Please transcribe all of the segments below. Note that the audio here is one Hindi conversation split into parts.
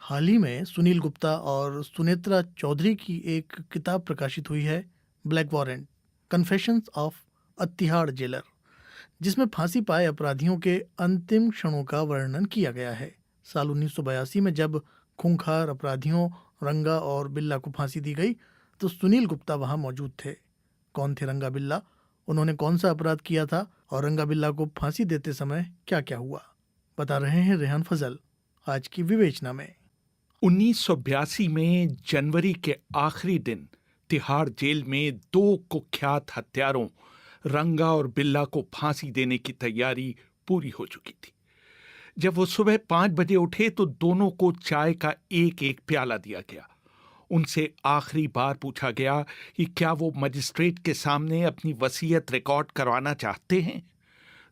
हाल ही में सुनील गुप्ता और सुनेत्रा चौधरी की एक किताब प्रकाशित हुई है, black warrant confessions of a Tihar jailer, जिसमें फांसी पाए अपराधियों के अंतिम क्षणों का वर्णन किया गया है। साल 1982 में जब खूंखार अपराधियों रंगा और बिल्ला को फांसी दी गई तो सुनील गुप्ता वहां मौजूद थे। कौन थे रंगा बिल्ला, उन्होंने कौन सा अपराध किया था और रंगा बिल्ला को फांसी देते समय क्या क्या हुआ, बता रहे हैं रेहान फजल आज की विवेचना में। 1982 में जनवरी के आखिरी दिन तिहाड़ जेल में दो कुख्यात हत्यारों रंगा और बिल्ला को फांसी देने की तैयारी पूरी हो चुकी थी। जब वो सुबह 5 बजे उठे तो दोनों को चाय का एक एक प्याला दिया गया। उनसे आखिरी बार पूछा गया कि क्या वो मजिस्ट्रेट के सामने अपनी वसीयत रिकॉर्ड करवाना चाहते हैं।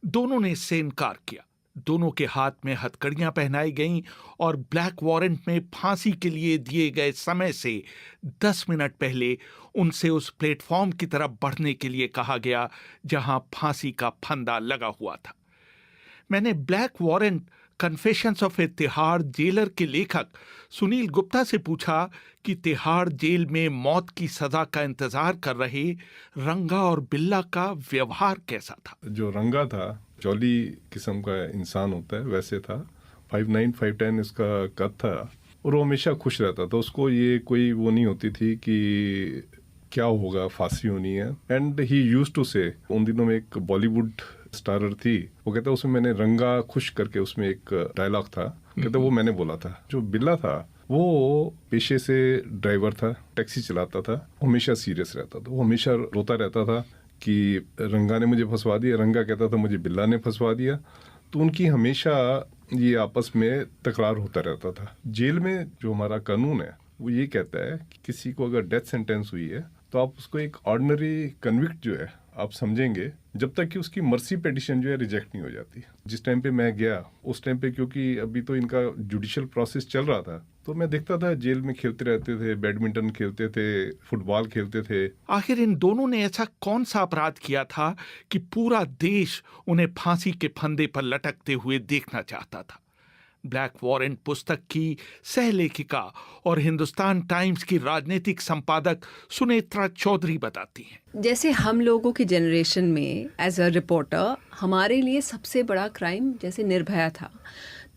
दोनों ने इससे इनकार किया। दोनों के हाथ में हथकड़ियां पहनाई गईं और ब्लैक वारंट में फांसी के लिए दिए गए समय से 10 मिनट पहले उनसे उस प्लेटफॉर्म की तरफ बढ़ने के लिए कहा गया जहां फांसी का फंदा लगा हुआ था। मैंने black warrant confessions of A Tihar jailer के लेखक सुनील गुप्ता से पूछा कि तिहाड़ जेल में मौत की सजा का इंतजार कर रहे रंगा और बिल्ला का व्यवहार कैसा था। जो रंगा था जॉली किस्म का इंसान होता है वैसे था। 5'9", 5'10" इसका कद था और वो हमेशा खुश रहता था। उसको ये कोई वो नहीं होती थी कि क्या होगा, फांसी होनी है। एंड ही यूज्ड टू से, उन दिनों में एक बॉलीवुड स्टारर थी, वो कहता उसमें मैंने रंगा खुश करके उसमें एक डायलॉग था, कहता वो मैंने बोला था। जो बिल्ला था वो पेशे से ड्राइवर था, टैक्सी चलाता था, हमेशा सीरियस रहता था। वो हमेशा रोता रहता था कि रंगा ने मुझे फंसवा दिया। रंगा कहता था मुझे बिल्ला ने फंसवा दिया। तो उनकी हमेशा ये आपस में तकरार होता रहता था। जेल में जो हमारा कानून है वो ये कहता है कि किसी को अगर डेथ सेंटेंस हुई है तो आप उसको एक ऑर्डिनरी कन्विक्ट जो है आप समझेंगे जब तक कि उसकी मर्सी पिटीशन जो है रिजेक्ट नहीं हो जाती। जिस टाइम पे मैं गया उस टाइम पे, क्योंकि अभी तो इनका जुडिशियल प्रोसेस चल रहा था, तो मैं देखता था जेल में खेलते रहते थे, बैडमिंटन खेलते थे, फुटबॉल खेलते थे। आखिर इन दोनों ने ऐसा कौन सा अपराध किया था कि पूरा देश उन्हें फांसी के फंदे पर लटकते हुए देखना चाहता था। ब्लैक वारंट पुस्तक की सहलेखिका और हिंदुस्तान टाइम्स की राजनीतिक संपादक सुनेत्रा चौधरी बताती हैं। जैसे हम लोगों की जनरेशन में एज अ रिपोर्टर हमारे लिए सबसे बड़ा क्राइम जैसे निर्भया था,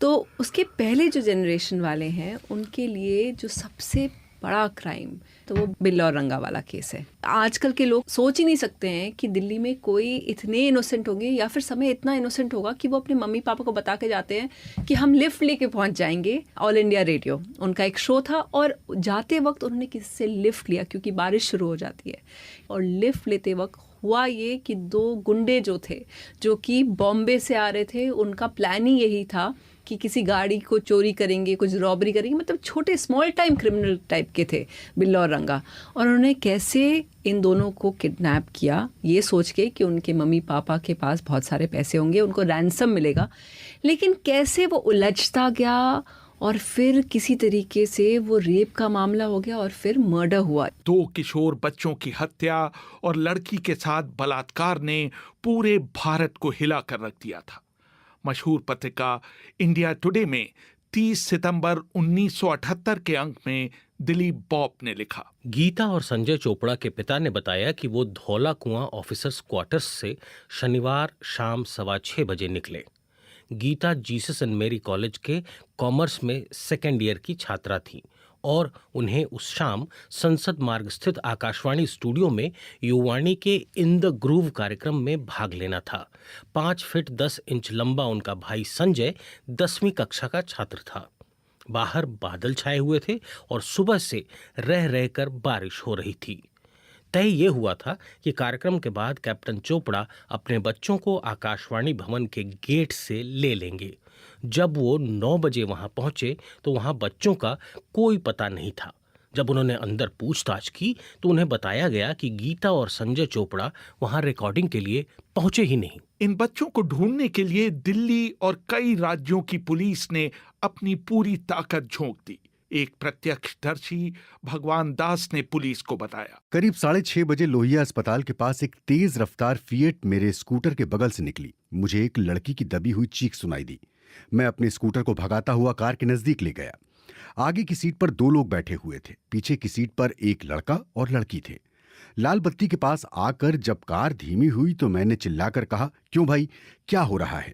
तो उसके पहले जो जनरेशन वाले हैं उनके लिए जो सबसे बड़ा क्राइम तो वो बिल्ला और रंगा वाला केस है। आजकल के लोग सोच ही नहीं सकते हैं कि दिल्ली में कोई इतने इनोसेंट होंगे या फिर समय इतना इनोसेंट होगा कि वो अपने मम्मी पापा को बता के जाते हैं कि हम लिफ्ट लेके पहुंच जाएंगे। ऑल इंडिया रेडियो उनका एक शो था और जाते वक्त उन्होंने किसी से लिफ्ट लिया क्योंकि बारिश शुरू हो जाती है, और लिफ्ट लेते वक्त हुआ ये कि दो गुंडे जो थे जो कि बॉम्बे से आ रहे थे, उनका प्लान ही यही था कि किसी गाड़ी को चोरी करेंगे, कुछ रॉबरी करेंगे, मतलब छोटे स्मॉल टाइम क्रिमिनल टाइप के थे बिल्ला और रंगा। और उन्होंने कैसे इन दोनों को किडनैप किया ये सोच के कि उनके मम्मी पापा के पास बहुत सारे पैसे होंगे, उनको रैंसम मिलेगा, लेकिन कैसे वो उलझता गया और फिर किसी तरीके से वो रेप का मामला हो गया और फिर मर्डर हुआ। 2 किशोर बच्चों की हत्या और लड़की के साथ बलात्कार ने पूरे भारत को हिला कर रख दिया था। मशहूर पत्रिका इंडिया टुडे में 30 सितंबर 1978 के अंक में दिलीप बॉब ने लिखा, गीता और संजय चोपड़ा के पिता ने बताया कि वो धौला कुआं ऑफिसर्स क्वार्टर्स से शनिवार शाम 6:15 बजे निकले। गीता जीसस एंड मेरी कॉलेज के कॉमर्स में सेकेंड ईयर की छात्रा थी और उन्हें उस शाम संसद मार्ग स्थित आकाशवाणी स्टूडियो में युवाणी के इन द ग्रूव कार्यक्रम में भाग लेना था। 5 फीट 10 इंच लंबा उनका भाई संजय 10वीं कक्षा का छात्र था। बाहर बादल छाए हुए थे और सुबह से रह रहकर बारिश हो रही थी। तय ये हुआ था कि कार्यक्रम के बाद कैप्टन चोपड़ा अपने बच्चों को आकाशवाणी भवन के गेट से ले लेंगे। जब वो 9 बजे वहां पहुंचे तो वहां बच्चों का कोई पता नहीं था। जब उन्होंने अंदर पूछताछ की तो उन्हें बताया गया कि गीता और संजय चोपड़ा वहां रिकॉर्डिंग के लिए पहुंचे ही नहीं। इन बच्चों को ढूंढने के लिए दिल्ली और कई राज्यों की पुलिस ने अपनी पूरी ताकत झोंक दी। एक प्रत्यक्षदर्शी भगवान दास ने पुलिस को बताया, करीब 6:30 बजे लोहिया अस्पताल के पास एक तेज रफ्तार फिएट मेरे स्कूटर के बगल से निकली। मुझे एक लड़की की दबी हुई चीख सुनाई दी। मैं अपने स्कूटर को भगाता हुआ कार के नजदीक ले गया। आगे की सीट पर 2 लोग बैठे हुए थे। पीछे की सीट पर एक लड़का और लड़की थे। लाल बत्ती के पास आकर जब कार धीमी हुई तो मैंने चिल्लाकर कहा, क्यों भाई, क्या हो रहा है?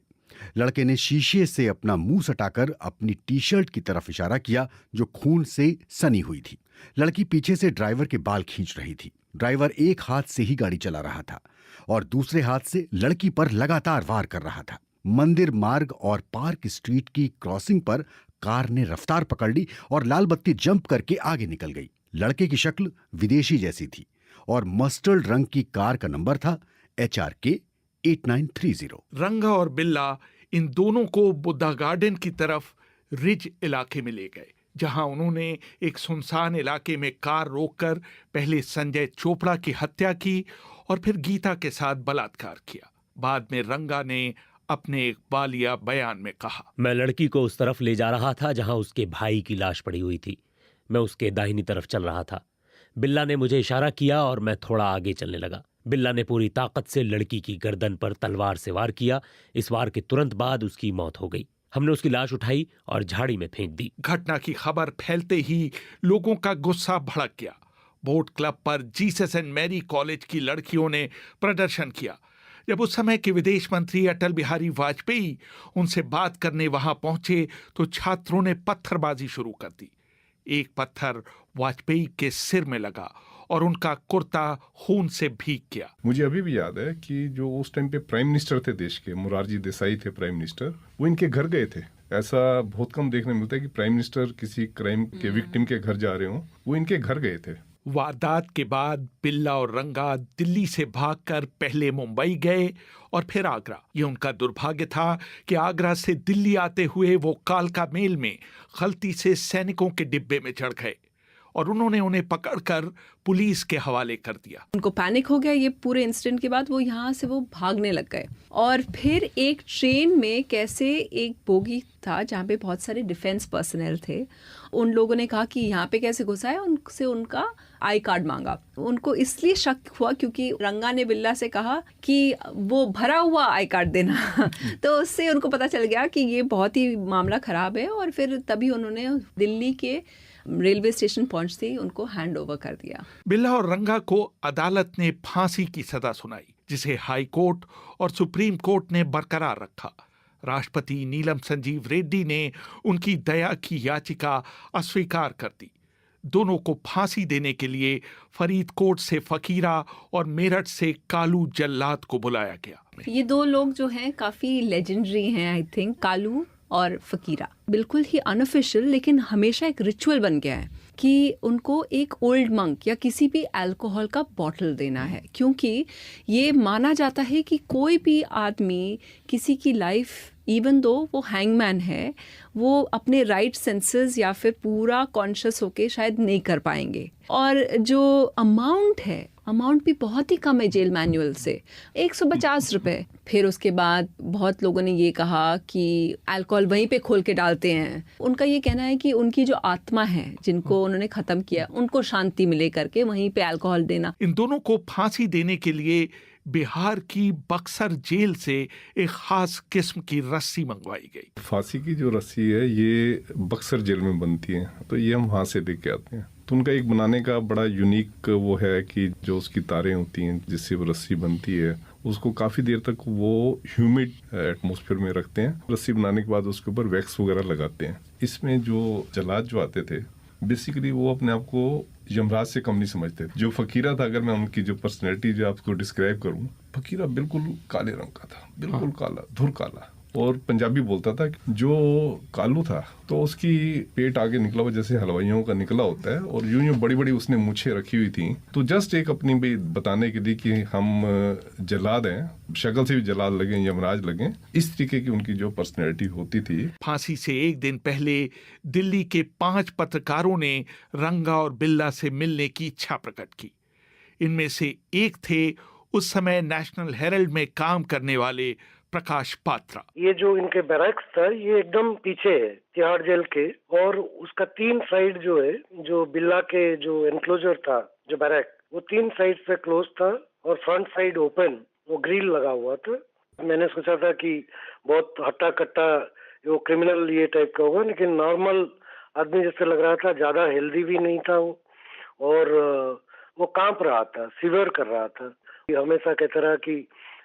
लड़के ने शीशे से अपना मुंह सटाकर अपनी टी-शर्ट की तरफ इशारा किया जो खून से सनी हुई थी। लड़की पीछे से ड्राइवर के बाल खींच रही थी। ड्राइवर एक हाथ से ही गाड़ी चला रहा था और दूसरे हाथ से लड़की पर लगातार वार कर रहा था। मंदिर मार्ग और पार्क स्ट्रीट की क्रॉसिंग पर कार ने रफ्तार पकड़ ली और लाल बत्ती जंप करके आगे निकल गई। लड़के की शक्ल विदेशी जैसी थी और मस्टर्ड रंग की कार का नंबर था HRK 8930। रंगा और बिल्ला इन दोनों को बुद्धा गार्डन की तरफ रिज इलाके में ले गए, जहां उन्होंने एक सुनसान इलाके में कार रोककर पहले संजय चोपड़ा की हत्या की और फिर गीता के साथ बलात्कार किया। बाद में रंगा ने अपने एक बालिया बयान में कहा, मैं लड़की को उस तरफ ले जा रहा था जहां उसके भाई की लाश पड़ी हुई थी। मैं उसके दाहिनी तरफ चल रहा था। बिल्ला ने मुझे इशारा किया और मैं थोड़ा आगे चलने लगा। बिल्ला ने पूरी ताकत से लड़की की गर्दन पर तलवार से वार किया। इस वार के तुरंत बाद उसकी मौत हो गई। हमने उसकी लाश उठाई और झाड़ी में फेंक दी। घटना की खबर फैलते ही लोगों का गुस्सा भड़क गया। बोट क्लब पर जीसस एंड मैरी कॉलेज की लड़कियों ने प्रदर्शन किया। जब उस समय के विदेश मंत्री अटल बिहारी वाजपेयी उनसे बात करने वहां पहुंचे तो छात्रों ने पत्थरबाजी शुरू कर दी। एक पत्थर वाजपेयी के सिर में लगा और उनका कुर्ता खून से भीग गया। मुझे अभी भी याद है कि जो उस टाइम पे प्राइम मिनिस्टर थे देश के, मोरारजी देसाई थे प्राइम मिनिस्टर, वो इनके घर गए थे। ऐसा बहुत कम देखने मिलता है कि प्राइम मिनिस्टर किसी क्राइम के विक्टिम के घर जा रहे हों। वो इनके घर गए थे। वारदात के बाद बिल्ला और रंगा दिल्ली से भागकर पहले मुंबई गए और फिर आगरा। ये उनका दुर्भाग्य था कि आगरा से दिल्ली आते हुए वो कालका मेल में गलती से सैनिकों के डिब्बे में चढ़ गए और उन्होंने उन्हें पकड़कर पुलिस के हवाले कर दिया। उनको पैनिक हो गया ये पूरे इंसिडेंट के बाद। वो यहाँ से वो भागने लग गए और फिर एक ट्रेन में कैसे एक बोगी था जहाँ पे बहुत सारे डिफेंस पर्सनल थे। उन लोगों ने कहा कि यहाँ पे कैसे घुसा है, उनसे उनका आई कार्ड मांगा। उनको इसलिए शक हुआ क्योंकि रंगा ने बिल्ला से कहा कि वो भरा हुआ आई कार्ड देना तो उससे उनको पता चल गया कि ये बहुत ही मामला खराब है और फिर तभी उन्होंने दिल्ली के रेलवे स्टेशन पहुंचते ही उनको हैंड ओवर कर दिया। बिल्ला और रंगा को अदालत ने फांसी की सजा सुनाई, जिसे हाई कोर्ट और सुप्रीम कोर्ट ने बरकरार रखा। राष्ट्रपति नीलम संजीव रेड्डी ने उनकी दया की याचिका अस्वीकार कर दी। दोनों को फांसी देने के लिए फरीदकोट से फकीरा और मेरठ से कालू जल्लाद को बुलाया गया। ये दो लोग जो हैं काफी लेजेंडरी हैं, आई थिंक, कालू और फकीरा। बिल्कुल ही अनऑफिशियल लेकिन हमेशा एक रिचुअल बन गया है कि उनको एक ओल्ड मंक या किसी भी अल्कोहल का बॉटल देना है, क्योंकि ये माना जाता है कि कोई भी आदमी किसी की लाइफ, इवन दो वो हैंगमैन है, वो अपने राइट सेंसेस या फिर पूरा कॉन्शियस होके शायद नहीं कर पाएंगे। और जो अमाउंट भी बहुत ही कम है जेल मैनुअल से, 150 रुपए। फिर उसके बाद बहुत लोगों ने ये कहा कि अल्कोहल वहीं पे खोल के डालते हैं। उनका ये कहना है कि उनकी जो आत्मा है जिनको उन्होंने ख़त्म किया, उनको शांति मिले करके वहीं पे अल्कोहल देना। इन दोनों को फांसी देने के लिए बिहार की बक्सर जेल से एक खास किस्म की रस्सी मंगवाई गई। फांसी की जो रस्सी है ये बक्सर जेल में बनती है, तो ये हम वहाँ से देख के आते हैं। तो उनका एक बनाने का बड़ा यूनिक वो है कि जो उसकी तारें होती हैं जिससे वो रस्सी बनती है, उसको काफ़ी देर तक वो ह्यूमिड एटमॉस्फेयर में रखते हैं। रस्सी बनाने के बाद उसके ऊपर वैक्स वगैरह लगाते हैं। इसमें जो जल्लाद जो आते थे, बेसिकली वो अपने आप को यमराज से कम नहीं समझते। जो फकीरा था, अगर मैं उनकी जो पर्सनैलिटी जो आपको डिस्क्राइब करूं, फकीरा बिल्कुल काले रंग का था, बिल्कुल काला, धुर काला, और पंजाबी बोलता था। जो कालू था तो उसकी पेट आगे निकला हुआ जैसे हलवाइयों का निकला होता है, और यूं यूं बड़ी बड़ी उसने मूछें रखी हुई थी। तो जस्ट एक अपनी भी बताने के लिए कि हम जल्लाद हैं, शक्ल से भी जल्लाद लगे, यमराज लगे, इस तरीके की उनकी जो पर्सनैलिटी होती थी। फांसी से एक दिन पहले दिल्ली के 5 पत्रकारों ने रंगा और बिल्ला से मिलने की इच्छा प्रकट की। इनमें से एक थे उस समय नेशनल हेरल्ड में काम करने वाले प्रकाश पात्रा। ये जो इनके बैरक्स था ये एकदम पीछे है तिहाड़ जेल के, और उसका 3 साइड जो है, जो बिल्ला के जो एनक्लोजर था, जो बैरक, वो 3 साइड से क्लोज था और फ्रंट साइड ओपन, वो ग्रिल लगा हुआ था। मैंने सोचा था कि बहुत हट्टा कट्टा वो क्रिमिनल ये टाइप का होगा, लेकिन नॉर्मल आदमी जैसे लग रहा था, ज्यादा हेल्दी भी नहीं था वो, और वो कांप रहा था, सीवर कर रहा था। हमेशा कहता रहा कि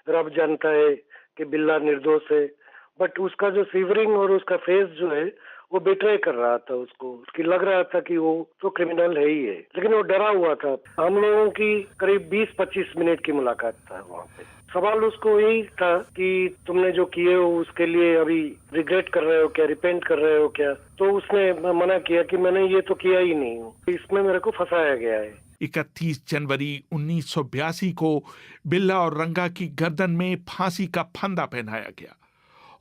रब जानता है कि बिल्ला निर्दोष है, बट उसका जो सीवरिंग और उसका फेस जो है वो बिट्रे कर रहा था उसको, उसकी लग रहा था कि वो तो क्रिमिनल है ही है, लेकिन वो डरा हुआ था। हम लोगों की करीब 20-25 मिनट की मुलाकात था वहाँ पे। सवाल उसको यही था कि तुमने जो किए हो उसके लिए अभी रिग्रेट कर रहे हो क्या, रिपेंट कर रहे हो क्या? तो उसने मना किया कि मैंने ये तो किया ही नहीं हूँ, इसमें मेरे को फंसाया गया है। 31 जनवरी 1982 को बिल्ला और रंगा की गर्दन में फांसी का फंदा पहनाया गया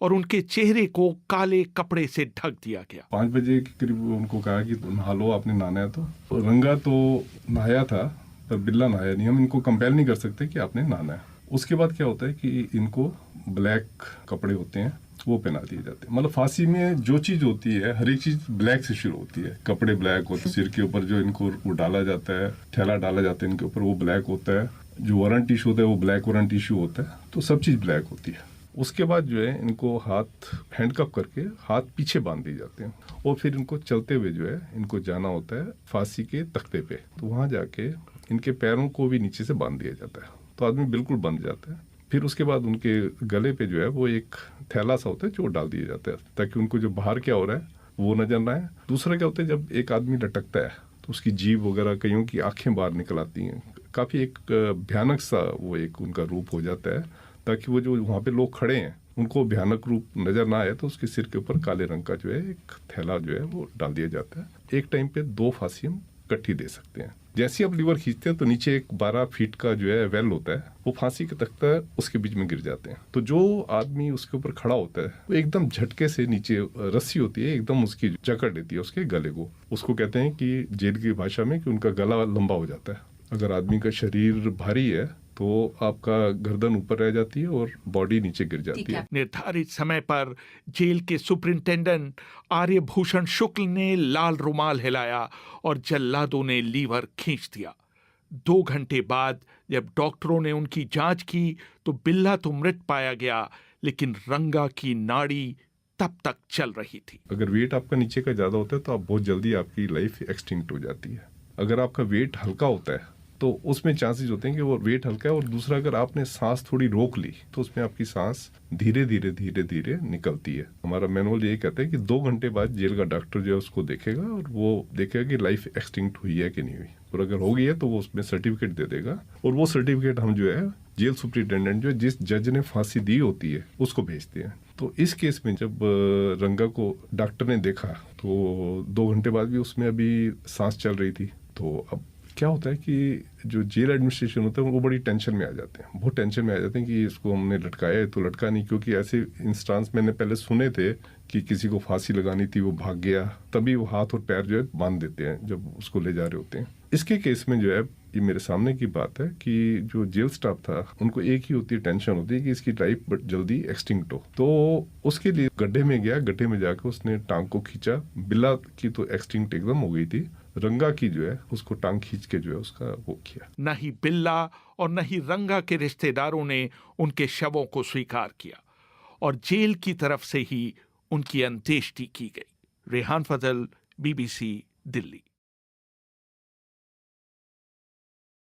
और उनके चेहरे को काले कपड़े से ढक दिया गया। 5 बजे के करीब उनको कहा कि नहा लो, आपने नहाना है तो रंगा तो नहाया था पर बिल्ला नहाया नहीं। हम इनको कंपेल नहीं कर सकते कि आपने नहाना है। उसके बाद क्या होता है कि इनको ब्लैक कपड़े होते हैं वो पहना दिए जाते हैं। मतलब फांसी में जो चीज होती है हर एक चीज ब्लैक से शुरू होती है। कपड़े ब्लैक होते हैं, सिर के ऊपर जो इनको वो डाला जाता है, थैला डाला जाता है इनके ऊपर, वो ब्लैक होता है, जो वारंट टिश्यू होता है वो ब्लैक वारंट टिश्यू होता है, तो सब चीज ब्लैक होती है। उसके बाद जो है इनको हाथ हैंडकफ करके हाथ पीछे बांध दिए जाते हैं और फिर इनको चलते हुए जो है इनको जाना होता है फांसी के तख्ते पे। तो वहां जाके इनके पैरों को भी नीचे से बांध दिया जाता है, तो आदमी बिल्कुल बंध जाता है। फिर उसके बाद उनके गले पे जो है वो एक थैला सा होता है जो डाल दिया जाता है ताकि उनको जो बाहर क्या हो रहा है वो नजर ना आए। दूसरा क्या होता है, जब एक आदमी लटकता है तो उसकी जीभ वगैरह, कईयों की आंखें बाहर निकल आती हैं। काफी एक भयानक सा वो एक उनका रूप हो जाता है ताकि वो जो वहाँ पे लोग खड़े हैं उनको भयानक रूप नजर ना आए। तो उसके सिर के ऊपर काले रंग का जो है एक थैला जो है वो डाल दिया जाता है। एक टाइम पे 2 फांसी हम इकट्ठी दे सकते हैं। जैसे ही आप लीवर खींचते हैं तो नीचे एक 12 फीट का जो है वेल होता है, वो फांसी के तख्ता उसके बीच में गिर जाते हैं। तो जो आदमी उसके ऊपर खड़ा होता है वो एकदम झटके से नीचे रस्सी होती है एकदम उसकी जकड़ लेती है उसके गले को। उसको कहते हैं कि जेल की भाषा में कि उनका गला लंबा हो जाता है। अगर आदमी का शरीर भारी है तो आपका गर्दन ऊपर रह जाती है और बॉडी नीचे गिर जाती है। निर्धारित समय पर जेल के सुपरिंटेंडेंट आर्यभूषण शुक्ल ने लाल रुमाल हिलाया और जल्लादों ने लीवर खींच दिया। 2 घंटे बाद जब डॉक्टरों ने उनकी जांच की तो बिल्ला तो मृत पाया गया, लेकिन रंगा की नाड़ी तब तक चल रही थी। अगर वेट आपका नीचे का ज्यादा होता है तो आप बहुत जल्दी आपकी लाइफ एक्सटिंक्ट हो जाती है। अगर आपका वेट हल्का होता है तो उसमें चांसेस होते हैं कि वो वेट हल्का है। और दूसरा, अगर आपने सांस थोड़ी रोक ली तो उसमें आपकी सांस धीरे धीरे निकलती है। हमारा मैनुअल ये कहता है कि 2 घंटे बाद जेल का डॉक्टर जो है उसको देखेगा और वो देखेगा कि लाइफ एक्सटिंक्ट हुई है कि नहीं हुई, और अगर हो गई है तो वो उसमें सर्टिफिकेट दे देगा और वो सर्टिफिकेट हम जो है जेल सुपरिटेंडेंट जो जिस जज ने फांसी दी होती है उसको भेजते हैं। तो इस केस में जब रंगा को डॉक्टर ने देखा तो 2 घंटे बाद भी उसमें अभी सांस चल रही थी। तो अब क्या होता है कि जो जेल एडमिनिस्ट्रेशन होता है वो बड़ी टेंशन में आ जाते हैं, बहुत टेंशन में आ जाते हैं कि इसको हमने लटकाया है तो लटका नहीं। क्योंकि ऐसे इंस्टांस मैंने पहले सुने थे कि किसी को फांसी लगानी थी, वो भाग गया, तभी वो हाथ और पैर जो है बांध देते हैं जब उसको ले जा रहे होते हैं। इसके केस में जो है ये मेरे सामने की बात है कि जो जेल स्टाफ था उनको एक ही होती है, टेंशन होती है कि इसकी लाइफ जल्दी एक्सटिंक्ट हो। तो उसके लिए गड्ढे में गया, गड्ढे में जाकर उसने टांग को खींचा। बिल्ला की तो एक्सटिंक्ट एकदम हो गई थी, रंगा की जो है उसको टांग खींच के जो है उसका वो किया। न ही बिल्ला और न ही रंगा के रिश्तेदारों ने उनके शवों को स्वीकार किया और जेल की तरफ से ही उनकी अंत्येष्टि की गई। रेहान फजल, BBC, दिल्ली।